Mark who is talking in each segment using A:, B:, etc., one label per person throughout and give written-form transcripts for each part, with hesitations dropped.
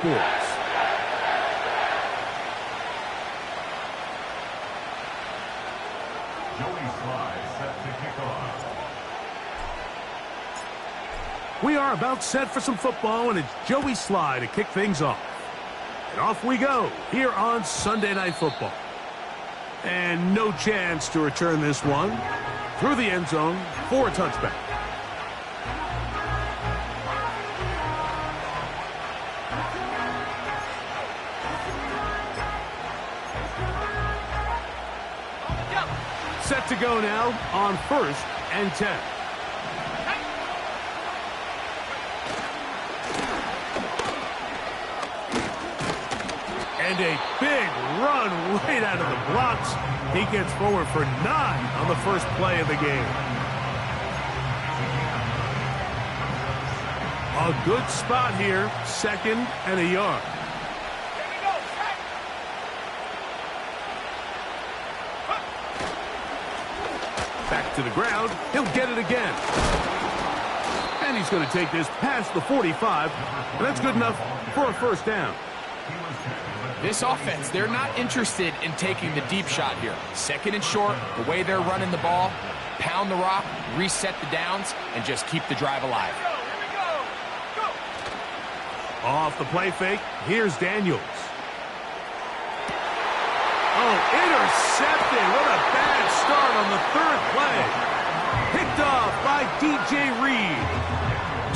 A: Sports. We are about set for some football, and it's Joey Sly to kick things off. And off we go here on Sunday Night Football. And no chance to return this one through the end zone for a touchback. Set to go now on 1st and 10. And a big run right out of the blocks. He gets forward for 9 on the first play of the game. A good spot here, 2nd and a yard. Back to the ground. He'll get it again. And he's going to take this past the 45, and that's good enough for a first down.
B: This offense, they're not interested in taking the deep shot here. 2nd and short, the way they're running the ball, pound the rock, reset the downs, and just keep the drive alive.
A: Off the play fake, here's Daniels. Oh, intercepted. What a bad start on the 3rd play. Picked off by DJ Reed.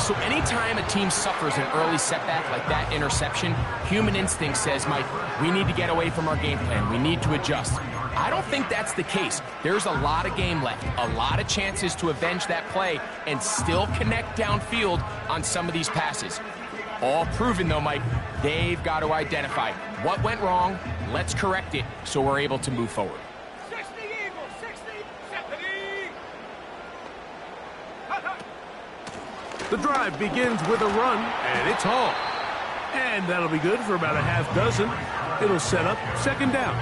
B: So anytime a team suffers an early setback like that interception, human instinct says, Mike, we need to get away from our game plan. We need to adjust. I don't think that's the case. There's a lot of game left, a lot of chances to avenge that play and still connect downfield on some of these passes. All proven, though, Mike, they've got to identify what went wrong, let's correct it so we're able to move forward.
C: 60 Eagles, 60, 70.
A: The drive begins with a run, and it's hauled. And that'll be good for about a half dozen. It'll set up 2nd down.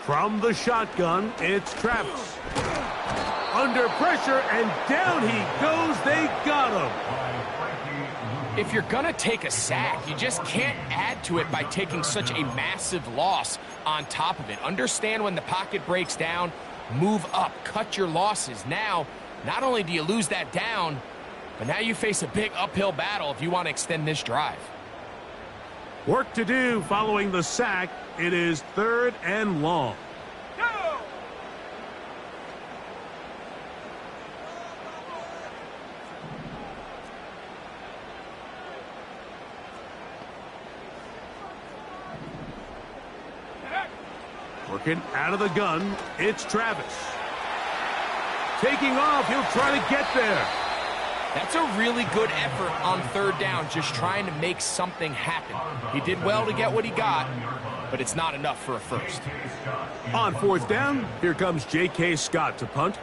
A: From the shotgun, it's Travis. Under pressure, and down he goes. They got him.
B: If you're going to take a sack, you just can't add to it by taking such a massive loss on top of it. Understand when the pocket breaks down, move up, cut your losses. Now, not only do you lose that down, but now you face a big uphill battle if you want to extend this drive.
A: Work to do following the sack. It is 3rd and long.
C: Go!
A: Working out of the gun, it's Travis. Taking off, he'll try to get there.
B: That's a really good effort on 3rd down, just trying to make something happen. He did well to get what he got, but it's not enough for a first.
A: On 4th down, here comes J.K. Scott to punt.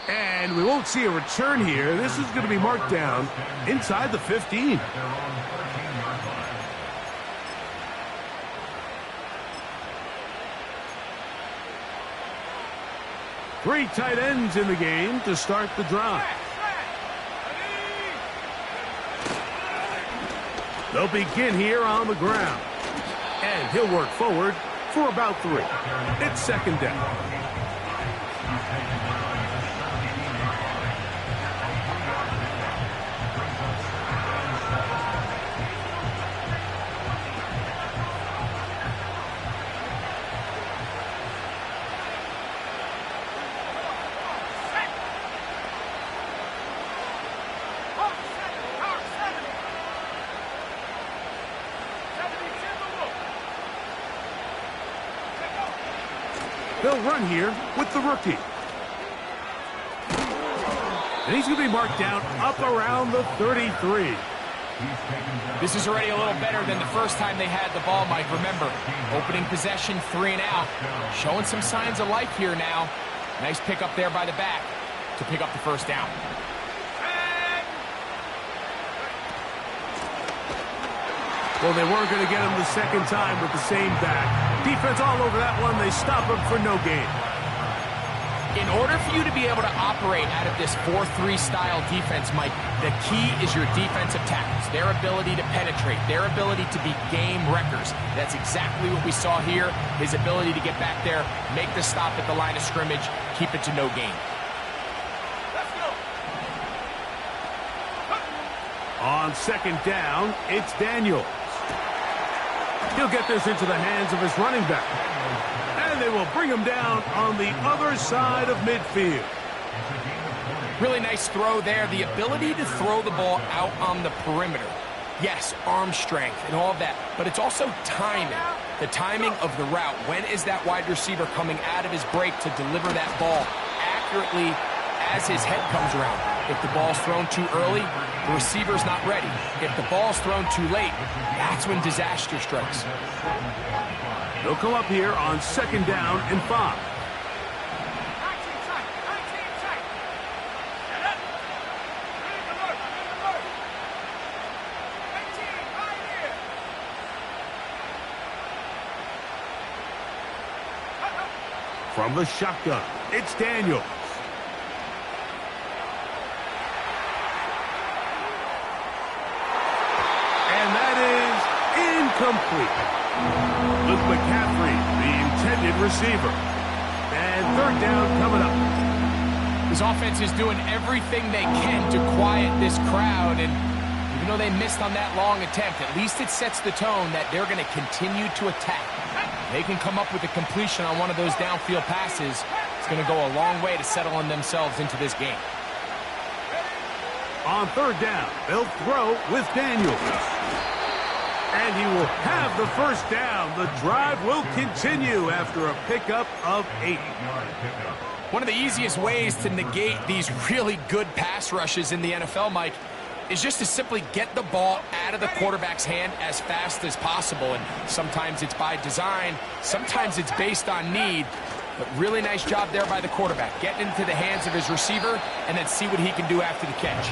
A: And we won't see a return here. This is going to be marked down inside the 15. Three tight ends in the game to start the drive. They'll begin here on the ground. And he'll work forward for about 3. It's 2nd down. They'll run here with the rookie. And he's going to be marked down up around the 33.
B: This is already a little better than the first time they had the ball, Mike. Remember, opening possession, 3 and out. Showing some signs of life here now. Nice pick up there by the back to pick up the first down.
A: Well, they weren't going to get him the second time with the same back. Defense all over that one. They stop him for no gain.
B: In order for you to be able to operate out of this 4-3 style defense, Mike, the key is your defensive tackles, their ability to penetrate, their ability to be game wreckers. That's exactly what we saw here, his ability to get back there, make the stop at the line of scrimmage, keep it to no gain.
A: On second down, it's Daniels. He'll get this into the hands of his running back. And they will bring him down on the other side of midfield.
B: Really nice throw there. The ability to throw the ball out on the perimeter. Yes, arm strength and all of that, but it's also timing. The timing of the route. When is that wide receiver coming out of his break to deliver that ball accurately as his head comes around? If the ball's thrown too early, the receiver's not ready. If the ball's thrown too late, that's when disaster strikes.
A: They'll come up here on second down and 5. From the shotgun, it's Daniels. And that is incomplete. Luke McCaffrey, the intended receiver. And third down coming up.
B: This offense is doing everything they can to quiet this crowd, and even though they missed on that long attempt, at least it sets the tone that they're going to continue to attack. They can come up with a completion on one of those downfield passes. It's going to go a long way to settling themselves into this game.
A: On third down, they'll throw with Daniels. And he will have the first down. The drive will continue after a pickup of 8.
B: One of the easiest ways to negate these really good pass rushes in the NFL, Mike, is just to simply get the ball out of the quarterback's hand as fast as possible. And sometimes it's by design, sometimes it's based on need. But really nice job there by the quarterback, getting into the hands of his receiver and then see what he can do after the catch.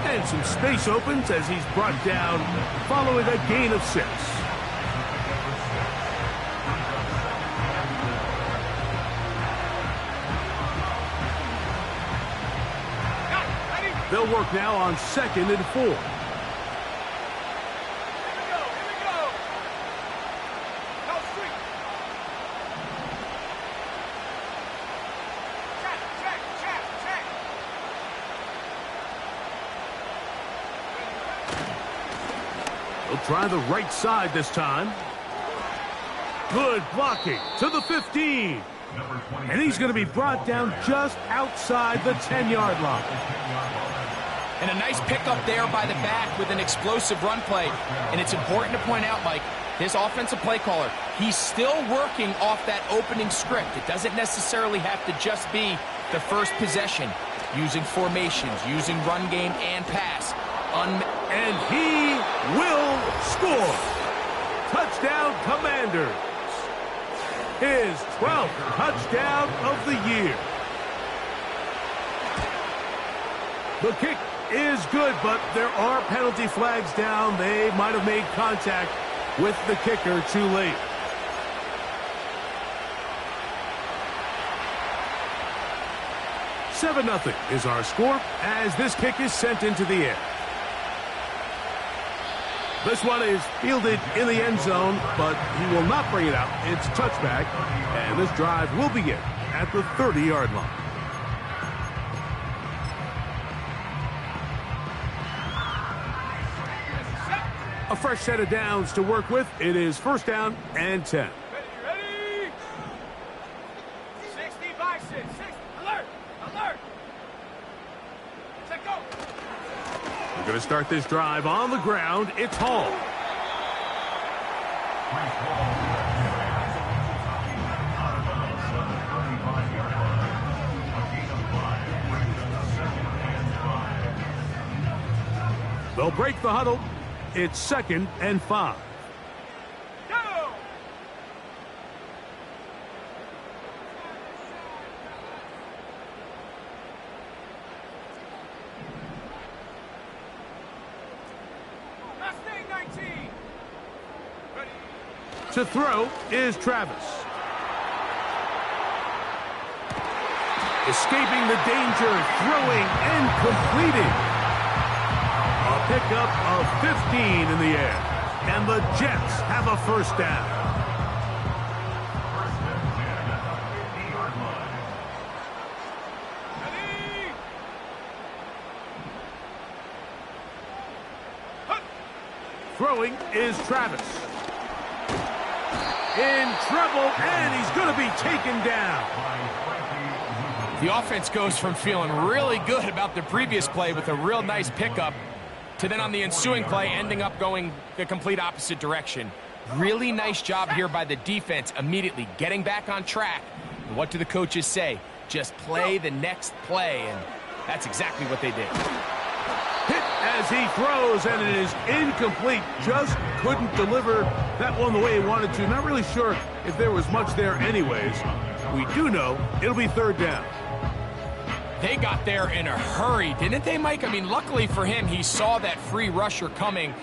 A: And some space opens as he's brought down following a gain of 6. They'll work now on second and 4.
C: Here we go. No street. Check.
A: They'll try the right side this time. Good blocking to the 15. And he's going to be brought down just outside the 10-yard line.
B: And a nice pickup there by the back with an explosive run play. And it's important to point out, Mike, this offensive play caller, he's still working off that opening script. It doesn't necessarily have to just be the first possession. Using formations, using run game and pass.
A: And he will score. Touchdown, Commanders. His 12th touchdown of the year. The kick is good, but there are penalty flags down. They might have made contact with the kicker too late. "7-0 is our score as this kick is sent into the air. This one is fielded in the end zone, but he will not bring it out. It's touchback, and this drive will begin at the 30-yard line. A fresh set of downs to work with. It is first down and 10.
C: Ready? 60 by 6. 60. Alert. Set go.
A: We're going to start this drive on the ground. It's Hall. They'll break the huddle. It's 2nd and 5.
C: Go! Mustang 19. Ready.
A: To throw is Travis. Escaping the danger, throwing and completing. A pickup of 15 in the air. And the Jets have a first down.
C: Ready.
A: Throwing is Travis. In trouble, and he's going to be taken down.
B: The offense goes from feeling really good about the previous play with a real nice pickup to then on the ensuing play ending up going the complete opposite direction. Really nice job here by the defense immediately getting back on track. And what do the coaches say? Just play the next play, and that's exactly what they did.
A: Hit as he throws, and it is incomplete. Just couldn't deliver that one the way he wanted to. Not really sure if there was much there anyways. We do know it'll be 3rd down.
B: They got there in a hurry, didn't they, Mike? I mean, luckily for him, he saw that free rusher coming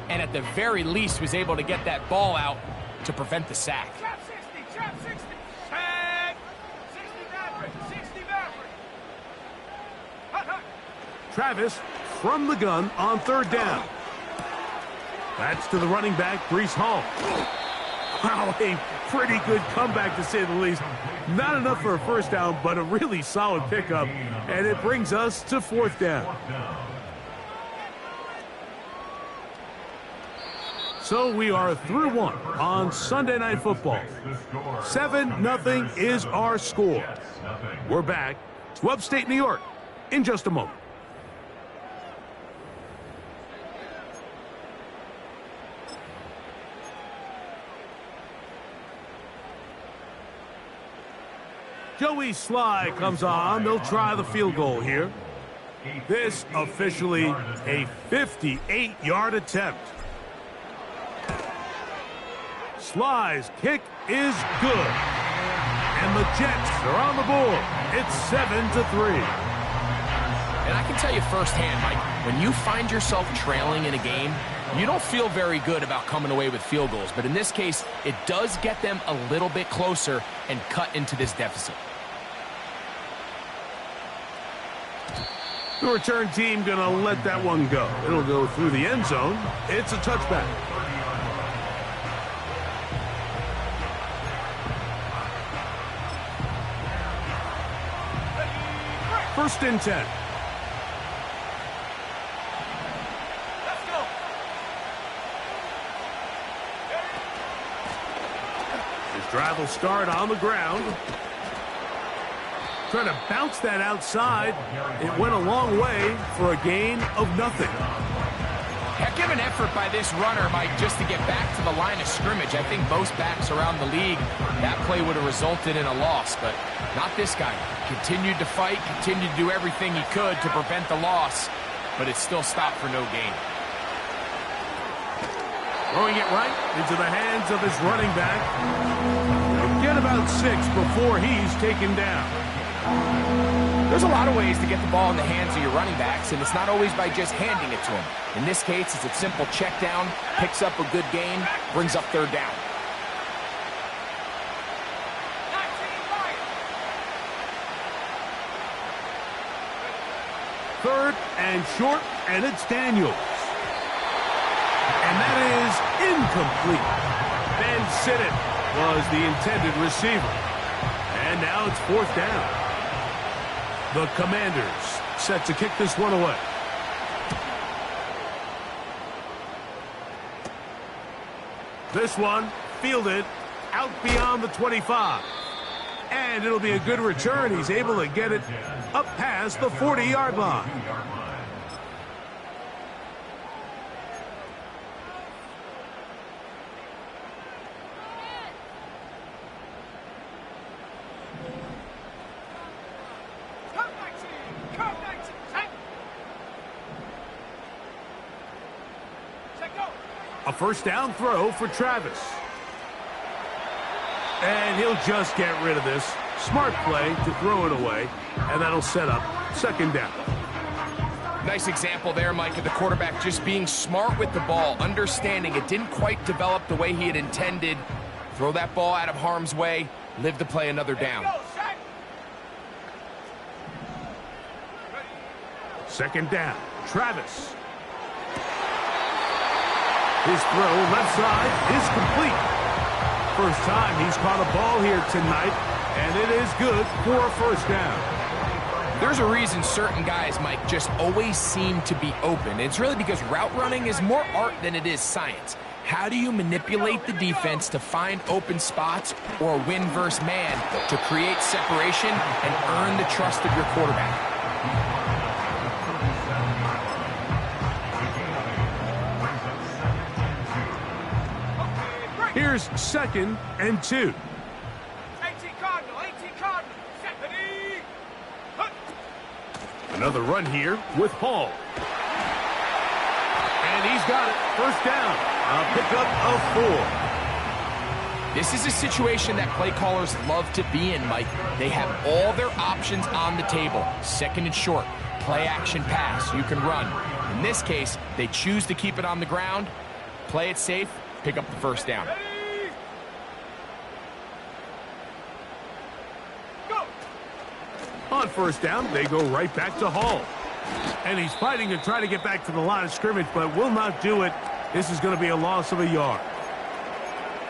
B: and at the very least was able to get that ball out to prevent the sack.
C: Trap 60, trap 60. Sack. 60 Maverick, 60 Maverick. Hut, hut.
A: Travis from the gun on 3rd down. That's to the running back, Breece Hall. Wow, a pretty good comeback to say the least. Not enough for a first down, but a really solid pickup. And it brings us to 4th down. So we are through 1 on Sunday Night Football. 7-0 is our score. We're back to upstate New York in just a moment. Joey Sly comes on. They'll try the field goal here. This officially a 58-yard attempt. Sly's kick is good. And the Jets are on the board. It's 7-3.
B: And I can tell you firsthand, Mike, when you find yourself trailing in a game, you don't feel very good about coming away with field goals. But in this case, it does get them a little bit closer and cut into this deficit.
A: The return team going to let that one go. It'll go through the end zone. It's a touchback. First and 10.
C: Let's go.
A: His drive will start on the ground. Trying to bounce that outside. It went a long way for a gain of nothing.
B: Heck of an effort by this runner, Mike, just to get back to the line of scrimmage. I think most backs around the league, that play would have resulted in a loss, but not this guy. Continued to fight, continued to do everything he could to prevent the loss, but it still stopped for no gain.
A: Throwing it right into the hands of his running back. He'll get about 6 before he's taken down.
B: There's a lot of ways to get the ball in the hands of your running backs, and it's not always by just handing it to them. In this case, it's a simple check down, picks up a good gain, brings up 3rd down.
A: 3rd and short, and it's Daniels. And that is incomplete. Ben Sinnott was the intended receiver. And now it's 4th down. The Commanders set to kick this one away. This one fielded out beyond the 25. And it'll be a good return. He's able to get it up past the 40-yard line. A first down throw for Travis. And he'll just get rid of this. Smart play to throw it away, and that'll set up second down.
B: Nice example there, Mike, of the quarterback just being smart with the ball, understanding it didn't quite develop the way he had intended. Throw that ball out of harm's way, live to play another down.
A: Second down, Travis. His throw left side is complete. First time he's caught a ball here tonight, and it is good for a first down.
B: There's a reason certain guys, Mike, just always seem to be open. It's really because route running is more art than it is science. How do you manipulate the defense to find open spots or win versus man to create separation and earn the trust of your quarterback?
A: Here's second and 2.
C: 18 Cardinal, 18 Cardinal.
A: Another run here with Hall. And he's got it. First down. A pickup of 4.
B: This is a situation that play callers love to be in, Mike. They have all their options on the table. Second and short, play action pass, you can run. In this case, they choose to keep it on the ground, play it safe, pick up the first down.
A: On first down, they go right back to Hall. And he's fighting to try to get back to the line of scrimmage, but will not do it. This is going to be a loss of a yard.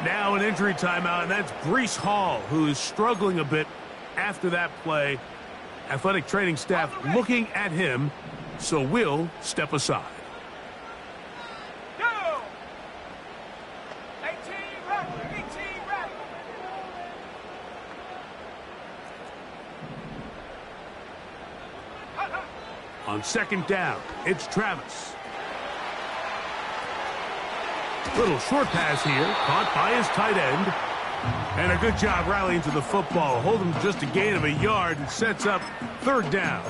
A: Now an injury timeout, and that's Breece Hall, who is struggling a bit after that play. Athletic training staff looking at him, so we'll step aside.
C: Go! 18 ready, 18 ready.
A: On second down, it's Travis. Little short pass here, caught by his tight end. And a good job rallying to the football. Holding just a gain of a yard and sets up third down.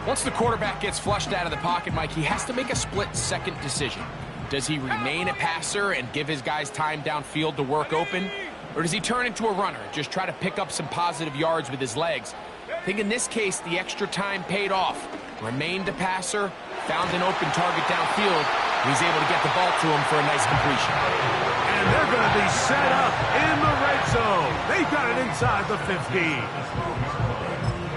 B: Once the quarterback gets flushed out of the pocket, Mike, he has to make a split-second decision. Does he remain a passer and give his guys time downfield to work open? Or does he turn into a runner and just try to pick up some positive yards with his legs? I think in this case, the extra time paid off. Remained a passer, found an open target downfield. He's able to get the ball to him for a nice completion.
A: And they're going to be set up in the red zone. They've got it inside the 15.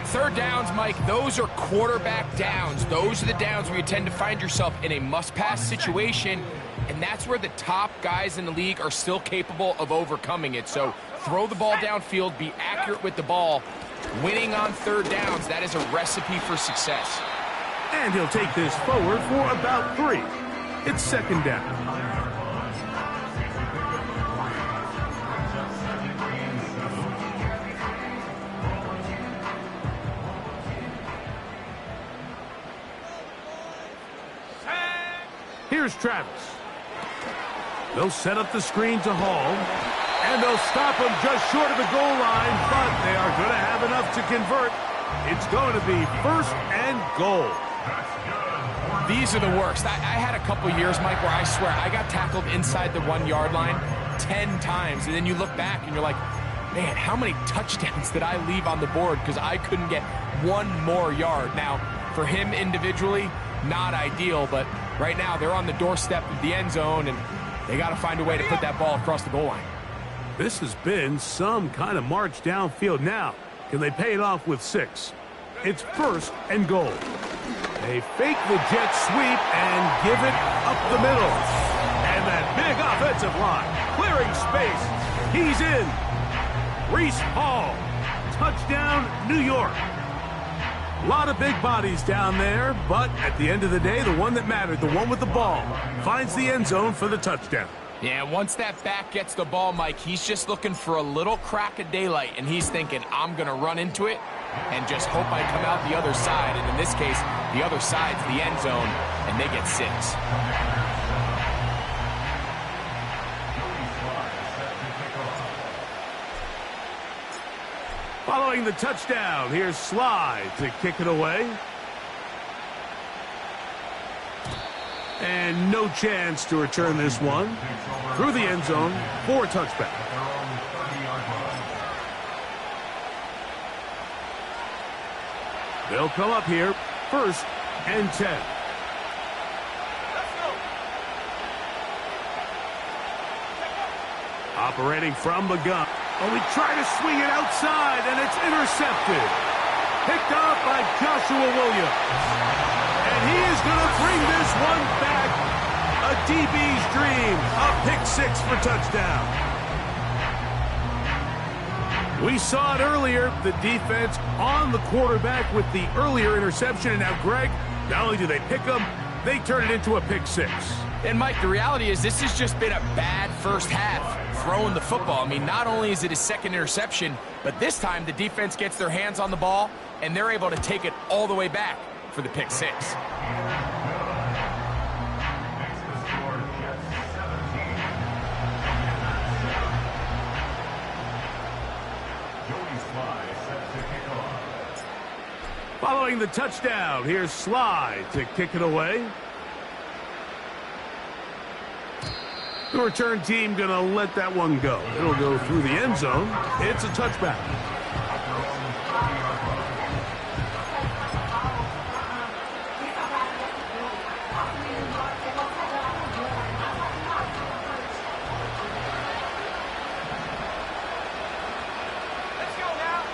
B: Third downs, Mike, those are quarterback downs. Those are the downs where you tend to find yourself in a must-pass situation, and that's where the top guys in the league are still capable of overcoming it. So throw the ball downfield, be accurate with the ball. Winning on third downs, that is a recipe for success.
A: And he'll take this forward for about 3. It's second down. Here's Travis. They'll set up the screen to Hall. And they'll stop him just short of the goal line, but they are going to have enough to convert. It's going to be first and goal.
B: These are the worst. I had a couple years, Mike, where I swear I got tackled inside the 1-yard line 10 times. And then you look back and you're like, man, how many touchdowns did I leave on the board because I couldn't get one more yard? Now, for him individually, not ideal, but right now they're on the doorstep of the end zone, and they got to find a way to put that ball across the goal line.
A: This has been some kind of march downfield. Now, can they pay it off with 6? It's first and goal. They fake the jet sweep and give it up the middle. And that big offensive line, clearing space. He's in. Breece Hall, touchdown, New York. A lot of big bodies down there, but at the end of the day, the one that mattered, the one with the ball, finds the end zone for the touchdown.
B: Yeah, once that back gets the ball, Mike, he's just looking for a little crack of daylight, and he's thinking, I'm going to run into it and just hope I come out the other side. And in this case, the other side's the end zone, and they get 6.
A: Following the touchdown, here's Sly to kick it away. And no chance to return this one through the end zone for a touchback. They'll come up here, 1st and 10. Operating from the gun. Oh, we try to swing it outside, and it's intercepted. Picked off by Joshua Williams. And he is going to bring this one back. A DB's dream. A pick 6 for touchdown. We saw it earlier. The defense on the quarterback with the earlier interception. And now, Greg, not only do they pick him, they turn it into a pick 6.
B: And, Mike, the reality is this has just been a bad first half throwing the football. I mean, not only is it his 2nd interception, but this time the defense gets their hands on the ball, and they're able to take it all the way back for the pick 6.
A: Following the touchdown, here's Sly to kick it away. The return team going to let that one go. It'll go through the end zone. It's a touchback.
C: Let's go now.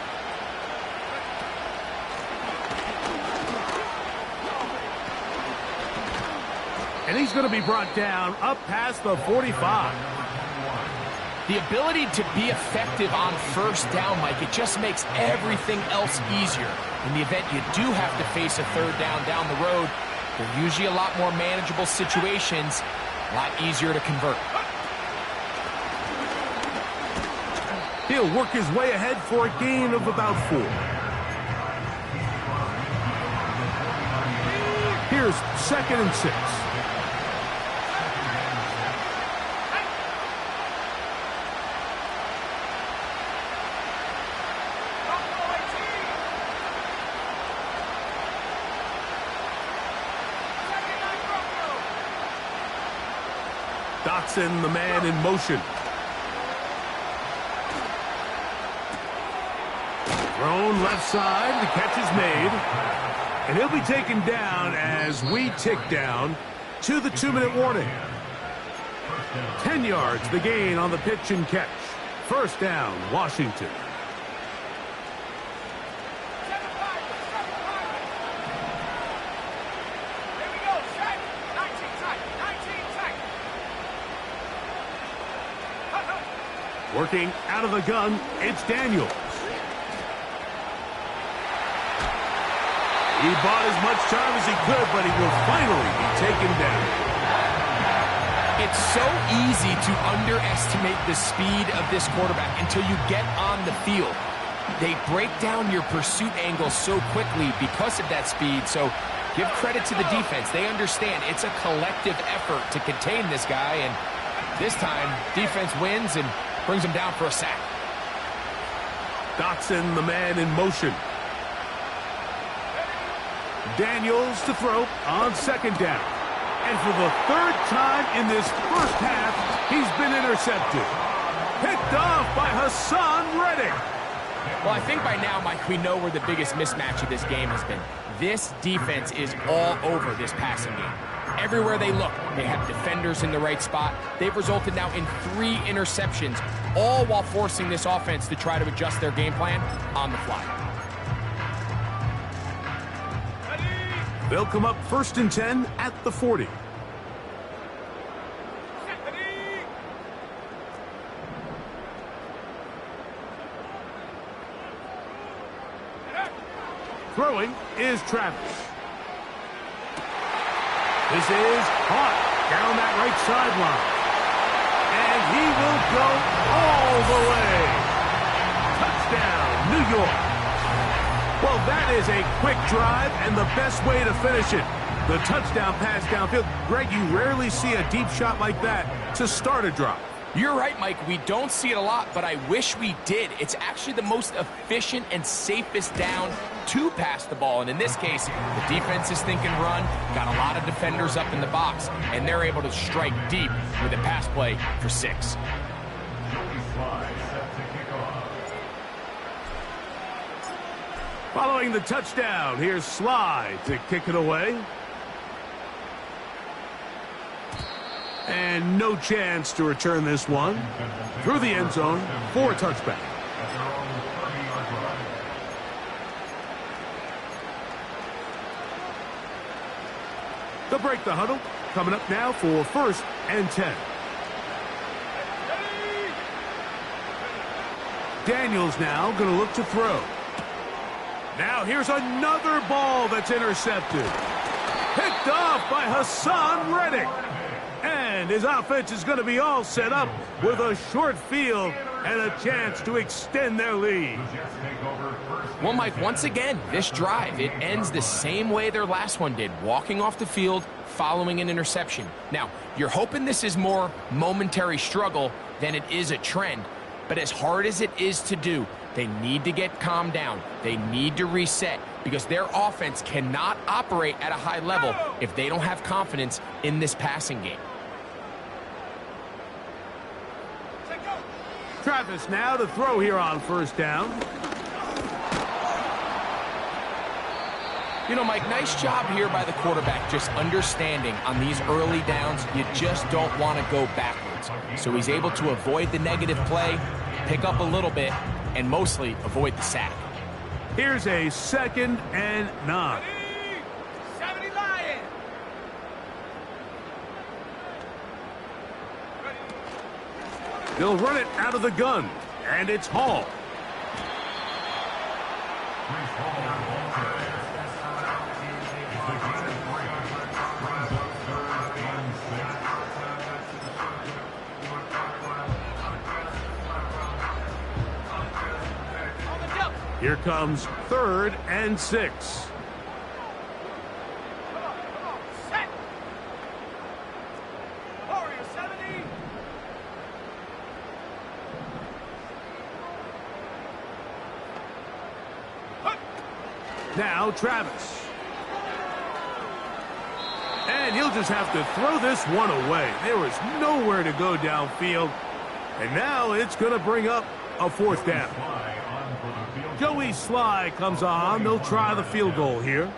A: And he's going to be brought down up past the 45.
B: The ability to be effective on 1st down, Mike, it just makes everything else easier. In the event you do have to face a 3rd down the road, they're usually a lot more manageable situations, a lot easier to convert.
A: He'll work his way ahead for a gain of about 4. Here's 2nd and 6. Dotson, the man in motion. Thrown left side, the catch is made. And he'll be taken down as we tick down to the 2-minute warning. 10 yards the gain on the pitch and catch. 1st down, Washington. Working out of the gun, it's Daniels. He bought as much time as he could, but he will finally be taken down.
B: It's so easy to underestimate the speed of this quarterback until you get on the field. They break down your pursuit angle so quickly because of that speed, so give credit to the defense. They understand it's a collective effort to contain this guy, and this time, defense wins and brings him down for a sack.
A: Dotson, the man in motion. Daniels to throw on 2nd down. And for the 3rd time in this first half, he's been intercepted. Picked off by Hassan Reddick.
B: Well, I think by now, Mike, we know where the biggest mismatch of this game has been. This defense is all over this passing game. Everywhere they look, they have defenders in the right spot. They've resulted now in 3 interceptions, all while forcing this offense to try to adjust their game plan on the fly.
A: They'll come up 1st and 10 at the 40. Throwing is Travis. This is caught down that right sideline. And he will go all the way. Touchdown, New York. Well, that is a quick drive and the best way to finish it. The touchdown pass downfield. Greg, you rarely see a deep shot like that to start a drive.
B: You're right, Mike. We don't see it a lot, but I wish we did. It's actually the most efficient and safest down to pass the ball. And in this case, the defense is thinking run, got a lot of defenders up in the box, and they're able to strike deep with a pass play for 6.
A: Following the touchdown, here's Sly to kick it away. And no chance to return this one through the end zone for a touchback. They'll break the huddle. Coming up now for 1st and 10. Daniels now going to look to throw. Now here's another ball that's intercepted. Picked off by Hassan Reddick. And his offense is going to be all set up with a short field and a chance to extend their lead.
B: Well, Mike, once again, this drive, it ends the same way their last one did, walking off the field following an interception. Now, you're hoping this is more momentary struggle than it is a trend, but as hard as it is to do, they need to get calmed down. They need to reset because their offense cannot operate at a high level if they don't have confidence in this passing game.
A: Travis now to throw here on 1st down.
B: You know, Mike, nice job here by the quarterback just understanding on these early downs, you just don't want to go backwards. So he's able to avoid the negative play, pick up a little bit, and mostly avoid the sack.
A: Here's a 2nd and 9.
C: 70 Lions.
A: They'll run it out of the gun, and it's Hall. Here comes 3rd and 6.
C: Set. Warrior 70.
A: Now Travis. And he'll just have to throw this one away. There was nowhere to go downfield. And now it's going to bring up a 4th down. Joey Sly comes on. They'll try the field goal here.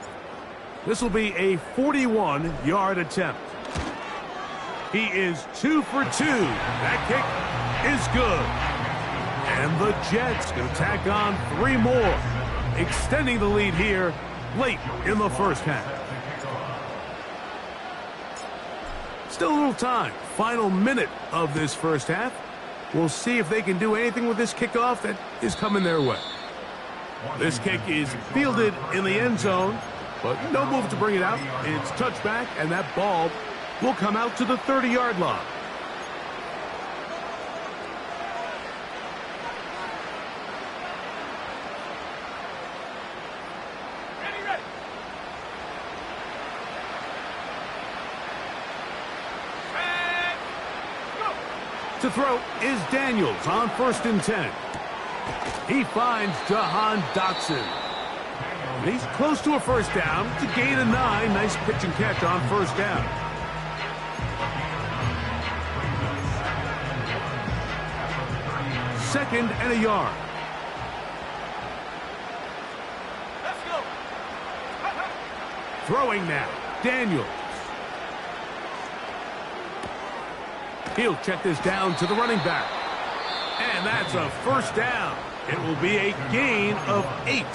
A: This will be a 41-yard attempt. He is 2 for 2. That kick is good. And the Jets can tack on 3 more, extending the lead here late in the 1st half. Still a little time. Final minute of this 1st half. We'll see if they can do anything with this kickoff that is coming their way. This kick is fielded in the end zone, but no move to bring it out. It's touchback, and that ball will come out to the 30-yard line.
C: Ready. And go.
A: To throw is Daniels on 1st and 10. He finds Jahan Dotson. He's close to a 1st down. It's a gain of 9. Nice pitch and catch on 1st down. Second and a yard.
C: Let's go.
A: Throwing now, Daniels. He'll check this down to the running back. And that's a 1st down. It will be a gain of 8.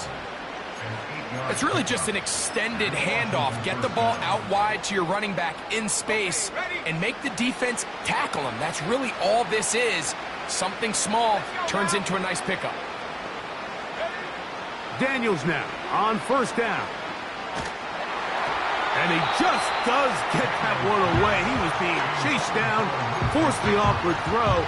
B: It's really just an extended handoff. Get the ball out wide to your running back in space and make the defense tackle him. That's really all this is. Something small turns into a nice pickup.
A: Daniels now on 1st down. And he just does get that one away. He was being chased down, forced the awkward throw.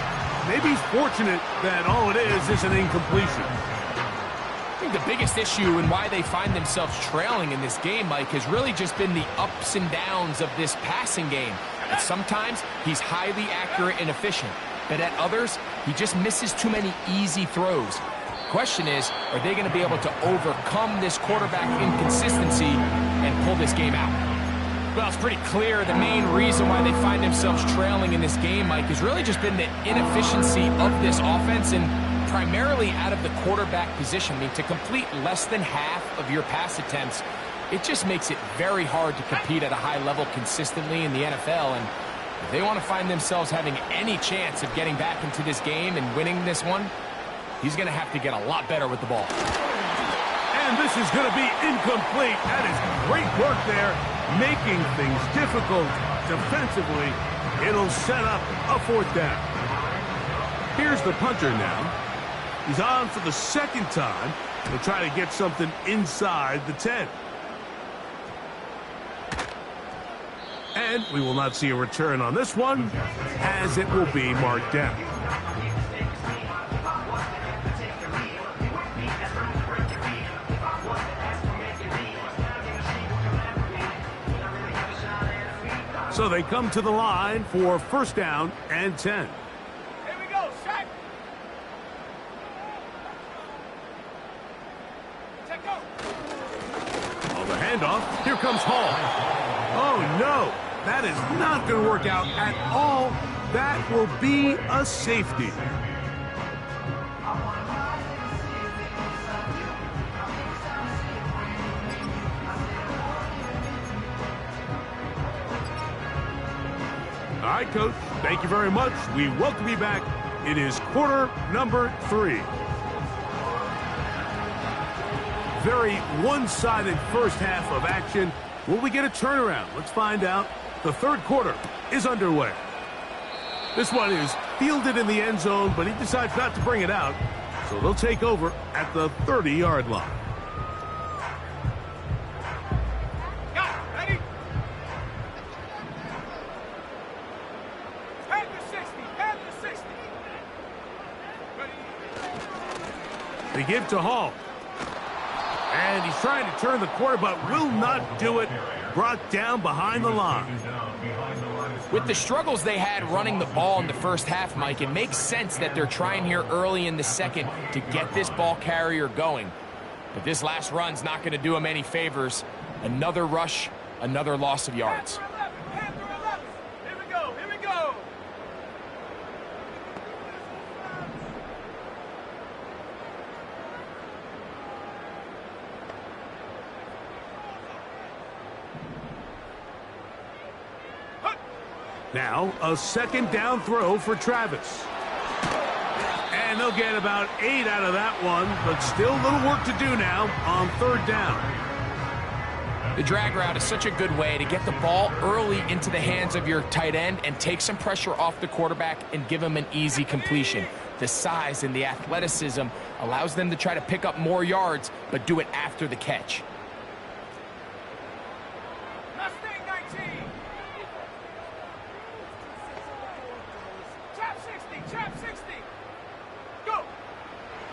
A: Maybe he's fortunate that all it is an incompletion.
B: I think the biggest issue and why they find themselves trailing in this game, Mike, has really just been the ups and downs of this passing game. And sometimes he's highly accurate and efficient, but at others, he just misses too many easy throws. Question is, are they going to be able to overcome this quarterback inconsistency and pull this game out? Well, it's pretty clear the main reason why they find themselves trailing in this game, Mike, has really just been the inefficiency of this offense and primarily out of the quarterback position. I mean, to complete less than half of your pass attempts, it just makes it very hard to compete at a high level consistently in the NFL. And if they want to find themselves having any chance of getting back into this game and winning this one, he's going to have to get a lot better with the ball.
A: And this is going to be incomplete. That is great work there, making things difficult defensively. It'll set up a 4th down. Here's the punter now. He's on for the 2nd time. He'll try to get something inside the 10. And we will not see a return on this one, as it will be marked down. So they come to the line for 1st down and 10.
C: Here we go, set. Check go.
A: On the handoff, here comes Hall. Oh, no. That is not going to work out at all. That will be a safety. All right, Coach. Thank you very much. We welcome you back. It is quarter number 3. Very one-sided first half of action. Will we get a turnaround? Let's find out. The 3rd quarter is underway. This one is fielded in the end zone, but he decides not to bring it out. So they'll take over at the 30-yard line.
C: Got it. Ready? Head to 60. Head to 60. Ready?
A: They give to Hall. And he's trying to turn the corner, but will not do it. Brought down behind the line.
B: With the struggles they had running the ball in the first half, Mike, it makes sense that they're trying here early in the 2nd to get this ball carrier going. But this last run's not going to do him any favors. Another rush, another loss of yards.
C: Hand through 11. Here we go. Here we go.
A: Now, a 2nd down throw for Travis. And they'll get about 8 out of that one, but still a little work to do now on 3rd down.
B: The drag route is such a good way to get the ball early into the hands of your tight end and take some pressure off the quarterback and give him an easy completion. The size and the athleticism allows them to try to pick up more yards, but do it after the catch.
C: Mustang 19. Trap 60. Trap 60. Go.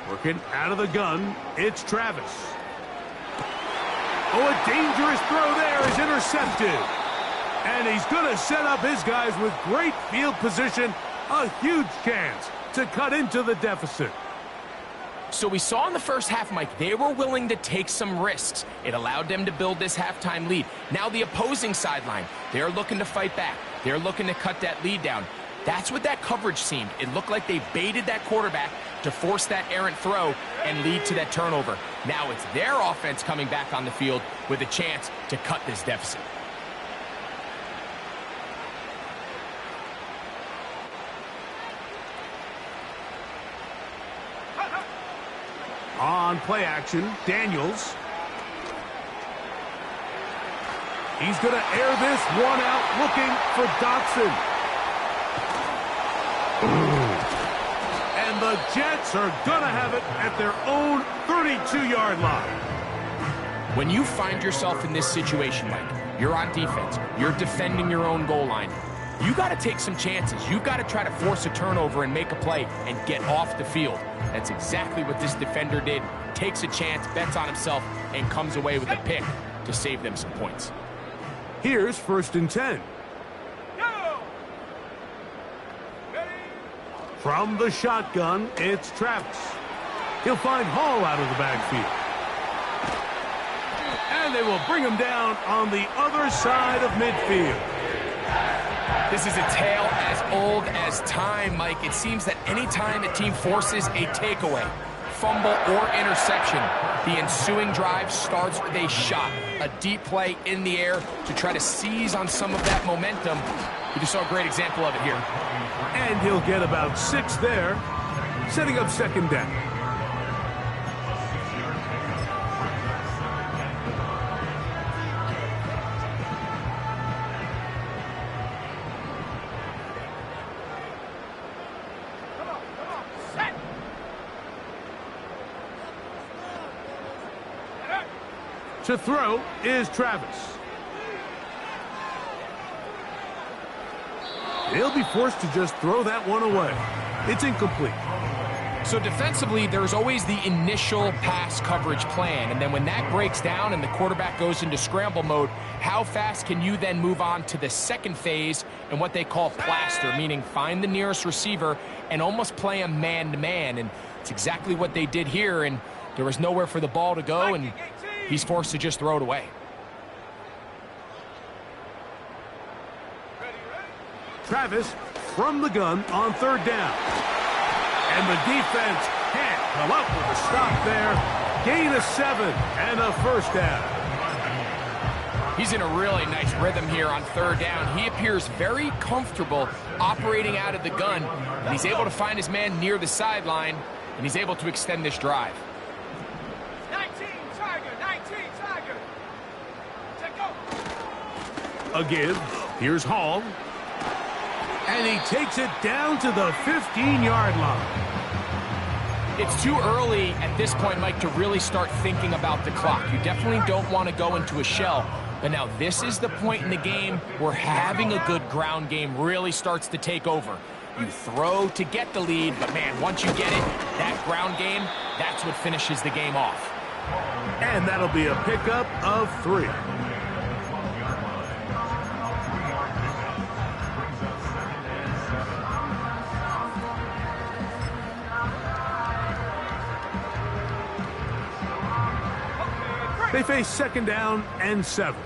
A: Working out of the gun, it's Travis. Oh, a dangerous throw there is intercepted. And he's going to set up his guys with great field position. A huge chance to cut into the deficit.
B: So we saw in the first half, Mike, they were willing to take some risks. It allowed them to build this halftime lead. Now the opposing sideline, they're looking to fight back. They're looking to cut that lead down. That's what that coverage seemed. It looked like they baited that quarterback to force that errant throw and lead to that turnover. Now it's their offense coming back on the field with a chance to cut this deficit.
A: On play action, Daniels. He's going to air this one out, looking for Dotson. And the Jets are going to have it at their own 32-yard line.
B: When you find yourself in this situation, Mike, you're on defense, you're defending your own goal line, you got to take some chances. You've got to try to force a turnover and make a play and get off the field. That's exactly what this defender did. Takes a chance, bets on himself, and comes away with a pick to save them some points.
A: Here's 1st and 10.
C: Go. Ready.
A: From the shotgun, it's Travis. He'll find Hall out of the backfield. And they will bring him down on the other side of midfield.
B: This is a tale as old as time, Mike. It seems that any time a team forces a takeaway, fumble, or interception, the ensuing drive starts with a shot, a deep play in the air to try to seize on some of that momentum. We just saw a great example of it here.
A: And he'll get about 6 there, setting up second down. To throw is Travis. He'll be forced to just throw that one away. It's incomplete.
B: So defensively, there's always the initial pass coverage plan, and then when that breaks down and the quarterback goes into scramble mode, how fast can you then move on to the second phase and what they call plaster, meaning find the nearest receiver and almost play a man-to-man, and it's exactly what they did here, and there was nowhere for the ball to go, and he's forced to just throw it away.
A: Travis from the gun on third down. And the defense can't come up with a stop there. Gain of 7 and a first down.
B: He's in a really nice rhythm here on third down. He appears very comfortable operating out of the gun, and he's able to find his man near the sideline, and he's able to extend this drive.
C: 19 Tiger. Take go.
A: A give. Here's Hall. And he takes it down to the 15-yard line.
B: It's too early at this point, Mike, to really start thinking about the clock. You definitely don't want to go into a shell. But now this is the point in the game where having a good ground game really starts to take over. You throw to get the lead, but man, once you get it, that ground game, that's what finishes the game off.
A: And that'll be a pickup of 3. They face second down and 7.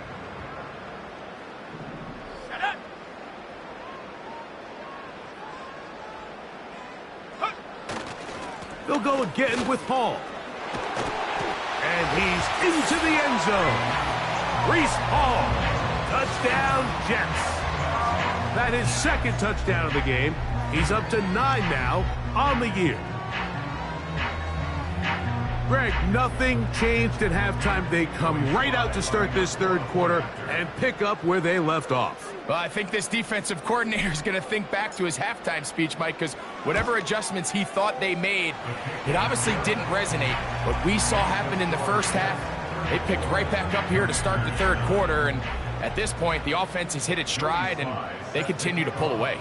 A: They'll go again with Hall. And he's into the end zone. Reese Hall. Touchdown, Jets. That is second touchdown of the game. He's up to 9 now on the year. Greg, nothing changed at halftime. They come right out to start this third quarter and pick up where they left off.
B: Well, I think this defensive coordinator is going to think back to his halftime speech, Mike, because whatever adjustments he thought they made, it obviously didn't resonate. What we saw happen in the first half, they picked right back up here to start the third quarter, and at this point, the offense has hit its stride, and they continue to pull away.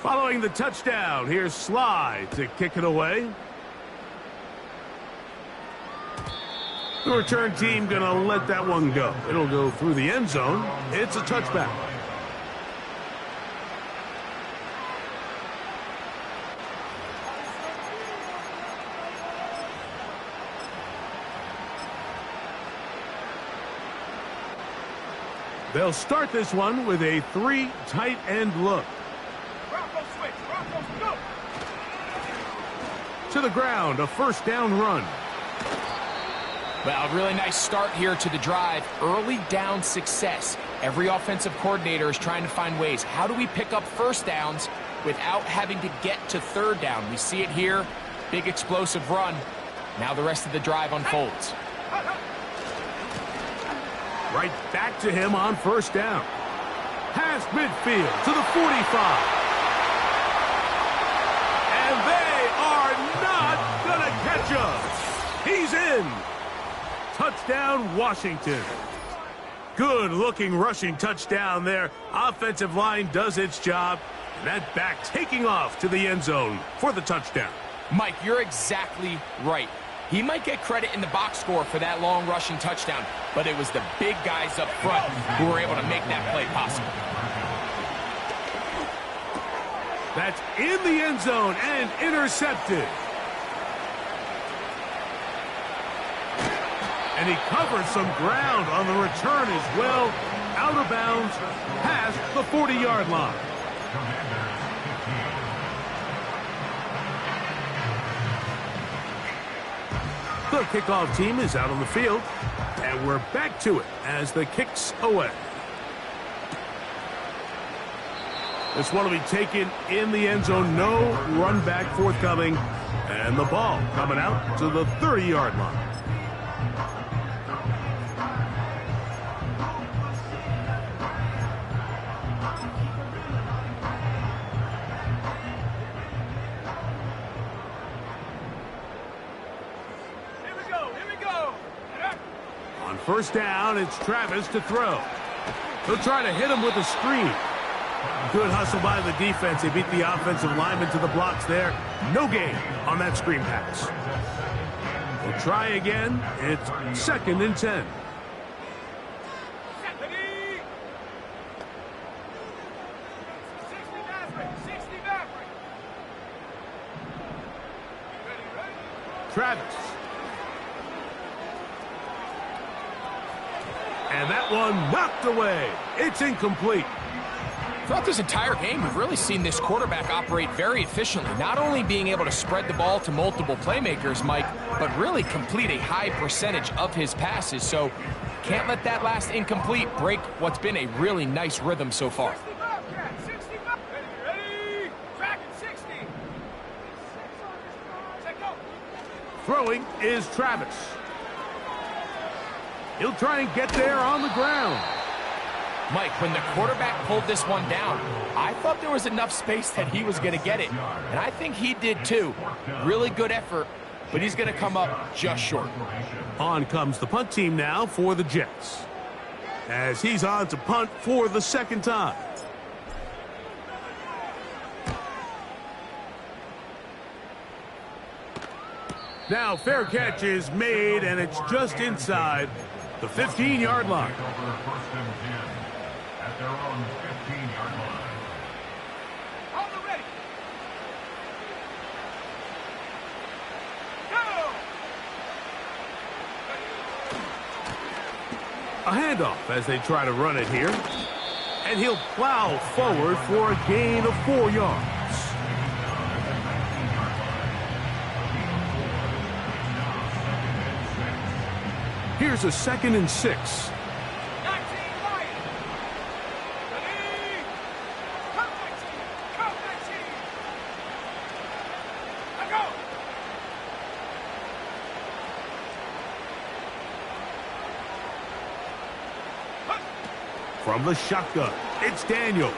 A: Following the touchdown, here's Sly to kick it away. The return team going to let that one go. It'll go through the end zone. It's a touchback. They'll start this one with a 3 tight end look.
C: Bronco switch. Bronco go.
A: To the ground, a first down run.
B: Well, a really nice start here to the drive. Early down success. Every offensive coordinator is trying to find ways. How do we pick up first downs without having to get to third down? We see it here. Big explosive run. Now the rest of the drive unfolds.
A: Right back to him on first down. Past midfield to the 45. And they are not going to catch us. He's in. Touchdown, Washington. Good-looking rushing touchdown there. Offensive line does its job. And that back taking off to the end zone for the touchdown.
B: Mike, you're exactly right. He might get credit in the box score for that long rushing touchdown, but it was the big guys up front who were able to make that play possible.
A: That's in the end zone and intercepted. And he covers some ground on the return as well. Out of bounds, past the 40-yard line. The kickoff team is out on the field, and we're back to it as the kick's away. This one will be taken in the end zone. No run back forthcoming, and the ball coming out to the 30-yard line. First down, it's Travis to throw. He'll try to hit him with a screen. Good hustle by the defense. They beat the offensive lineman to the blocks there. No gain on that screen pass. We'll try again. It's 2nd and 10. Travis. And that one knocked away. It's incomplete.
B: Throughout this entire game, we've really seen this quarterback operate very efficiently, not only being able to spread the ball to multiple playmakers, Mike, but really complete a high percentage of his passes. So can't let that last incomplete break what's been a really nice rhythm so far.
A: Throwing is Travis. He'll try and get there on the ground.
B: Mike, when the quarterback pulled this one down, I thought there was enough space that he was going to get it. And I think he did too. Really good effort, but he's going to come up just short.
A: On comes the punt team now for the Jets, as he's on to punt for the 2nd time. Now fair catch is made, and it's just inside the 15-yard line.
D: At their own 15-yard line.
C: On the ready. Go!
A: A handoff as they try to run it here. And he'll plow forward for a gain of 4 yards. Here's a 2nd and 6. From the shotgun, it's Daniels.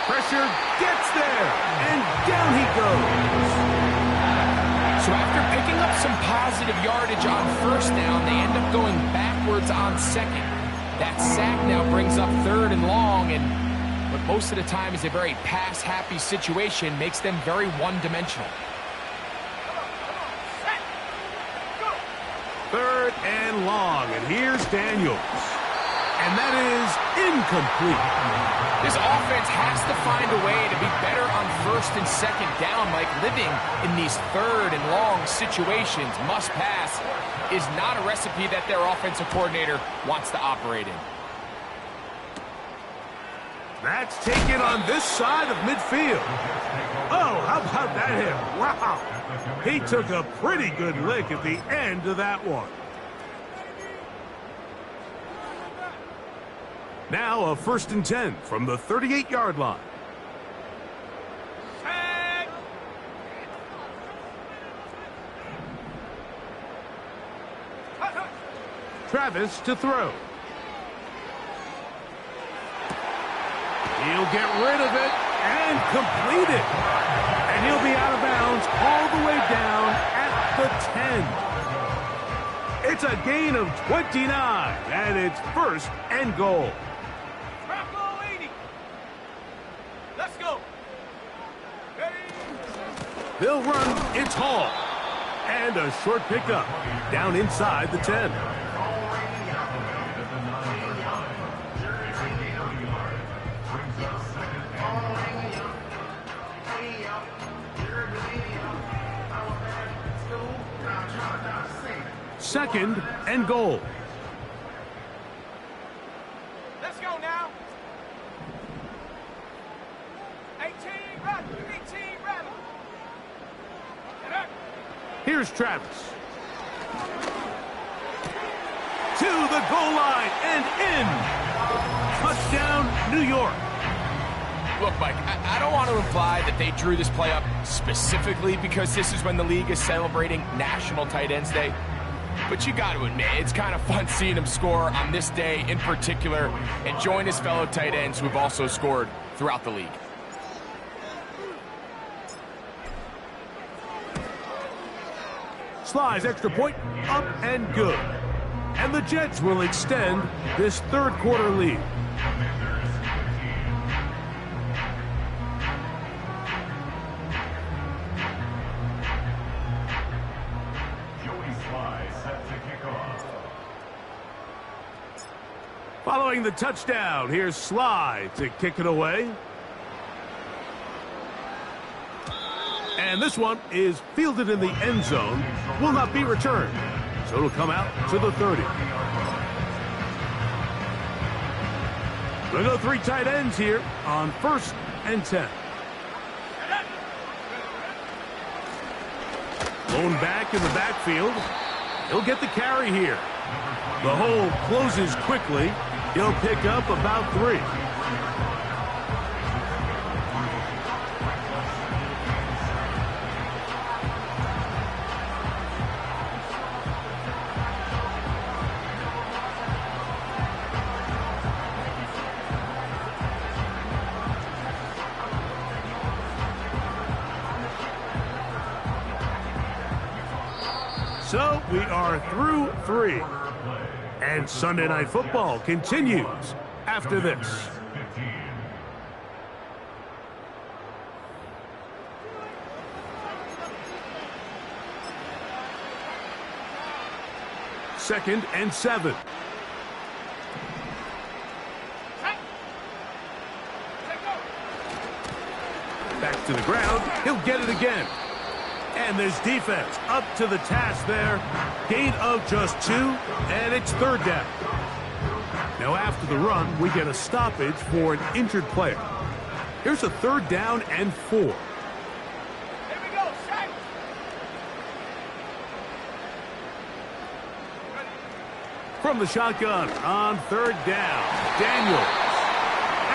A: Pressure gets there, and down he goes.
B: So after picking up some positive yardage on 1st down, they end up going backwards on 2nd. That sack now brings up 3rd and long, and what most of the time is a very pass-happy situation makes them very one-dimensional.
A: 3rd and long, and here's Daniels. And that is incomplete.
B: This offense has to find a way to be better on 1st and 2nd down, like living in these 3rd and long situations. Must pass is not a recipe that their offensive coordinator wants to operate in.
A: That's taken on this side of midfield. Oh, how about that hit? Wow. He took a pretty good lick at the end of that one. Now a 1st and 10 from the 38-yard line. Travis to throw. He'll get rid of it and complete it. And he'll be out of bounds all the way down at the 10. It's a gain of 29, and it's 1st and goal.
C: Let's go.
A: They'll run, it's Hall. And a short pickup down inside the 10. 2nd and goal.
C: Let's go now. 18, run. 18, run. Get up.
A: Here's Travis. To the goal line and in. Touchdown, New York.
B: Look, Mike, I don't want to imply that they drew this play up specifically because this is when the league is celebrating National Tight Ends Day. But you got to admit, it's kind of fun seeing him score on this day in particular and join his fellow tight ends who have also scored throughout the league.
A: Sly's extra point, up and good. And the Jets will extend this third quarter lead. Following the touchdown, here's Sly to kick it away. And this one is fielded in the end zone, will not be returned. So it'll come out to the 30. We'll go 3 tight ends here on 1st and 10. Lone back in the backfield. He'll get the carry here. The hole closes quickly. He'll pick up about 3. So we are through 3. And Sunday Night Football continues after this. Second and 7. Back to the ground. He'll get it again. And this defense up to the task there. Gain of just 2, and it's 3rd down. Now after the run, we get a stoppage for an injured player. Here's a 3rd down and 4.
C: Here we go, sack.
A: From the shotgun on 3rd down, Daniels.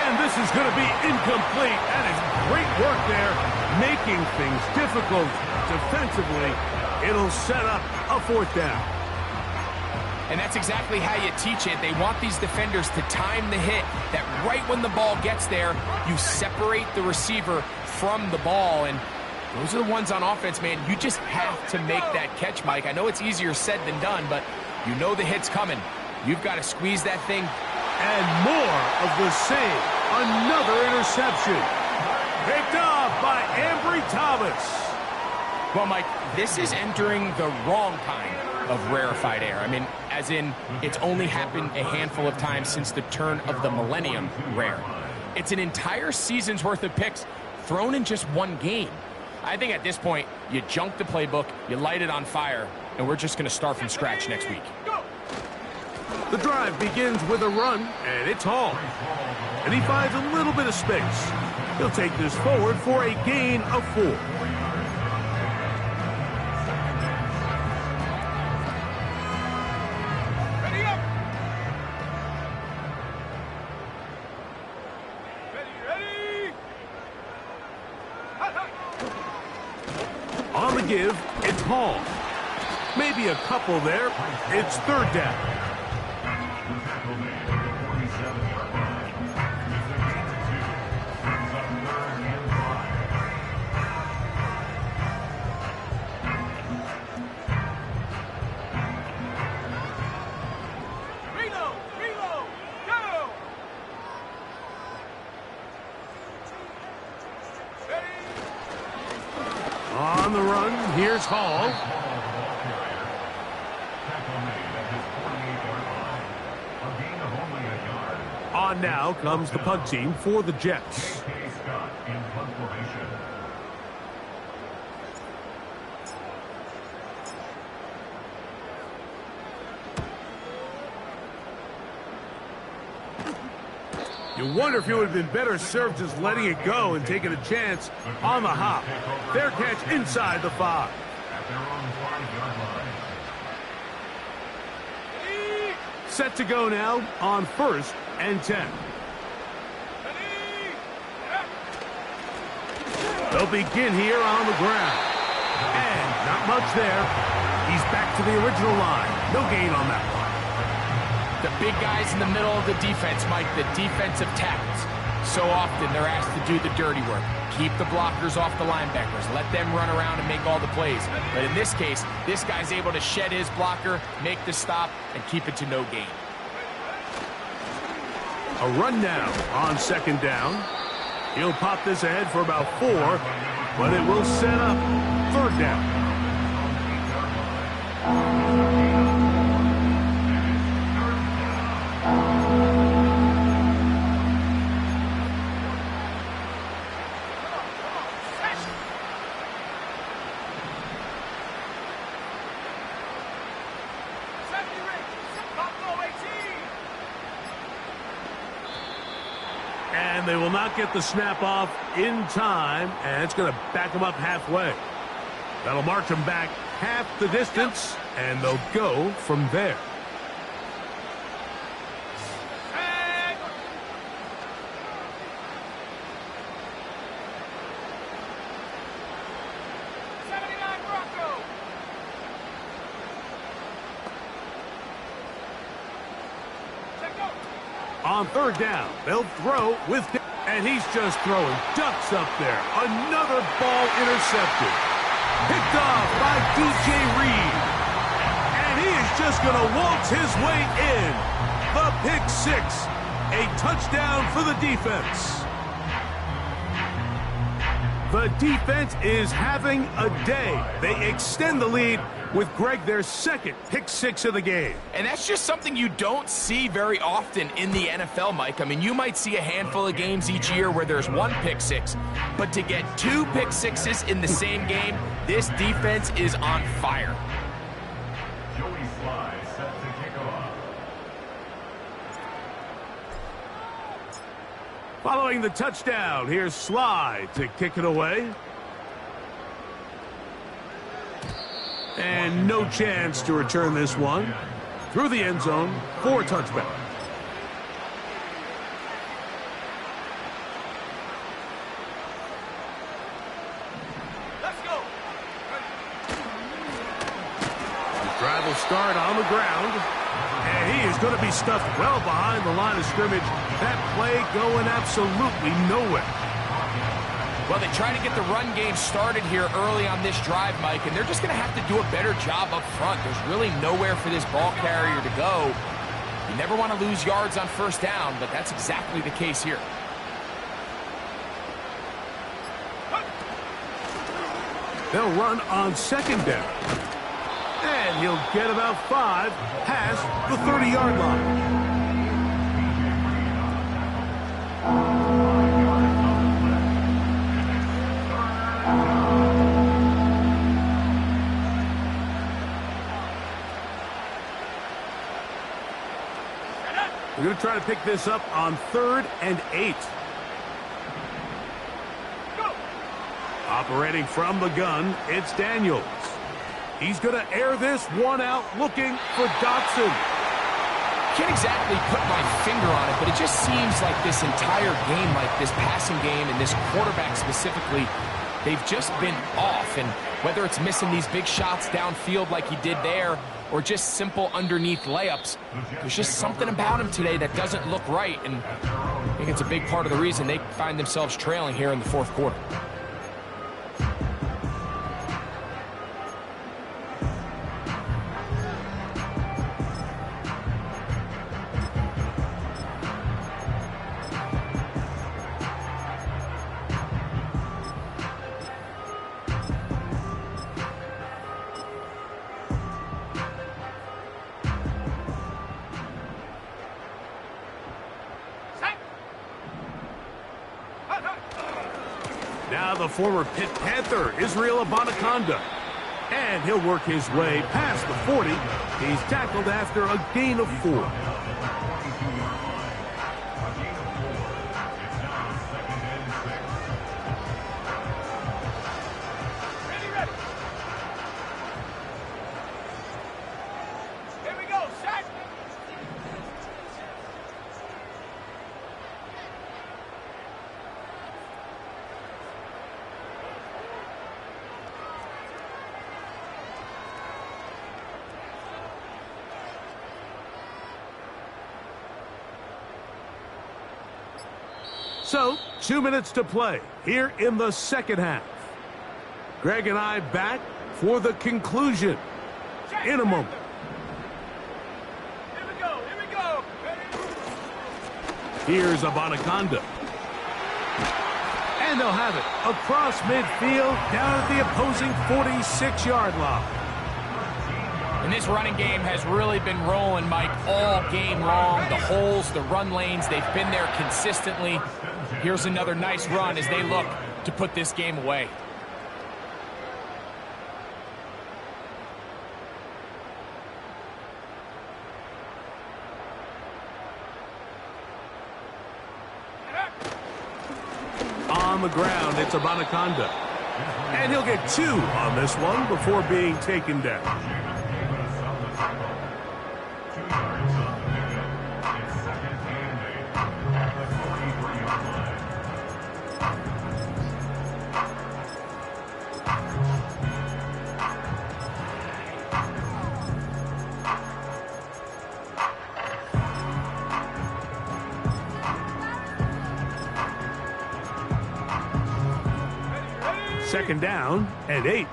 A: And this is going to be incomplete. That is great work there, making things difficult defensively. It'll set up a 4th down.
B: And that's exactly how you teach it. They want these defenders to time the hit, that right when the ball gets there, you separate the receiver from the ball. And those are the ones on offense, man. You just have to make that catch, Mike. I know it's easier said than done, but you know the hit's coming. You've got to squeeze that thing.
A: And more of the same. Another interception. Picked off by Ambry Thomas.
B: Well, Mike, this is entering the wrong kind of rarefied air. I mean, as in, it's only happened a handful of times since the turn of the millennium rare. It's an entire season's worth of picks thrown in just one game. I think at this point, you junk the playbook, you light it on fire, and we're just going to start from scratch next week.
A: The drive begins with a run, and it's Hall. And he finds a little bit of space. He'll take this forward for a gain of 4. On the give, it's Hall. Maybe a couple there. It's 3rd down. On the run, here's Hall. On now comes the punt team for the Jets. You wonder if it would have been better served just letting it go and taking a chance on the hop. Fair catch inside the 5.
D: At their own 5-yard line.
A: Set to go now on 1st and 10. They'll begin here on the ground. And not much there. He's back to the original line. No gain on that one.
B: The big guys in the middle of the defense, Mike, the defensive tackles. So often they're asked to do the dirty work. Keep the blockers off the linebackers. Let them run around and make all the plays. But in this case, this guy's able to shed his blocker, make the stop, and keep it to no gain.
A: A run now on 2nd down. He'll pop this ahead for about 4, but it will set up 3rd down. And they will not get the snap off in time, and it's going to back them up halfway. That'll march them back half the distance, and they'll go from there. On 3rd down, they'll throw with, and he's just throwing ducks up there. Another ball intercepted. Picked off by DJ Reed. And he is just going to waltz his way in. The pick 6. A touchdown for the defense. The defense is having a day. They extend the lead with Greg, their 2nd pick 6 of the game.
B: And that's just something you don't see very often in the NFL, Mike. I mean, you might see a handful of games each year where there's 1 pick 6, but to get 2 pick 6s in the same game, this defense is on fire.
D: Joey Sly set to kick off.
A: Following the touchdown, here's Sly to kick it away. And no chance to return this one. Through the end zone for a touchback.
C: Let's go.
A: The drive will start on the ground. And he is going to be stuffed well behind the line of scrimmage. That play going absolutely nowhere.
B: Well, they try to get the run game started here early on this drive, Mike, and they're just going to have to do a better job up front. There's really nowhere for this ball carrier to go. You never want to lose yards on 1st down, but that's exactly the case here.
A: They'll run on 2nd down. And he'll get about 5 past the 30-yard line. We're going to try to pick this up on 3rd and 8.
C: Go.
A: Operating from the gun, it's Daniels. He's going to air this one out, looking for Dotson.
B: Can't exactly put my finger on it, but it just seems like this entire game, like this passing game and this quarterback specifically, they've just been off. And whether it's missing these big shots downfield like he did there, or just simple underneath layups, there's just something about him today that doesn't look right, and I think it's a big part of the reason they find themselves trailing here in the 4th quarter.
A: Now the former Pitt Panther, Israel Abanaconda. And he'll work his way past the 40. He's tackled after a gain of 4. So, 2 minutes to play here in the second half. Greg and I back for the conclusion in a moment.
C: Here we go. Here we go.
A: Here's Abanaconda. And they'll have it across midfield down at the opposing 46-yard line.
B: And this running game has really been rolling, Mike, all game long. The holes, the run lanes, they've been there consistently. Here's another nice run as they look to put this game away.
A: On the ground, it's Abanaconda. And he'll get 2 on this one before being taken down. Second down and 8.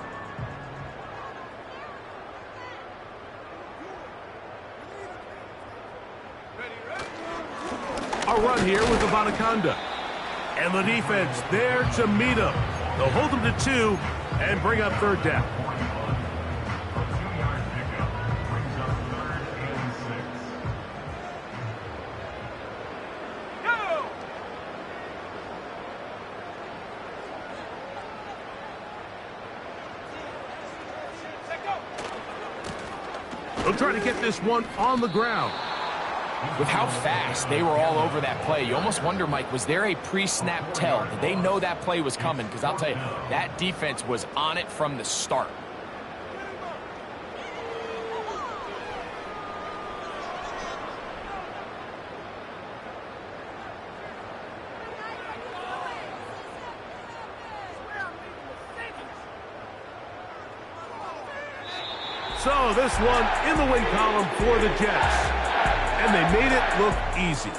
A: A run here with Abanaconda. And the defense there to meet him. They'll hold him to 2 and bring up third down. They'll try to get this one on the ground.
B: With how fast they were all over that play, you almost wonder, Mike, was there a pre-snap tell? Did they know that play was coming? Because I'll tell you, that defense was on it from the start.
A: So this one in the win column for the Jets. And they made it look easy.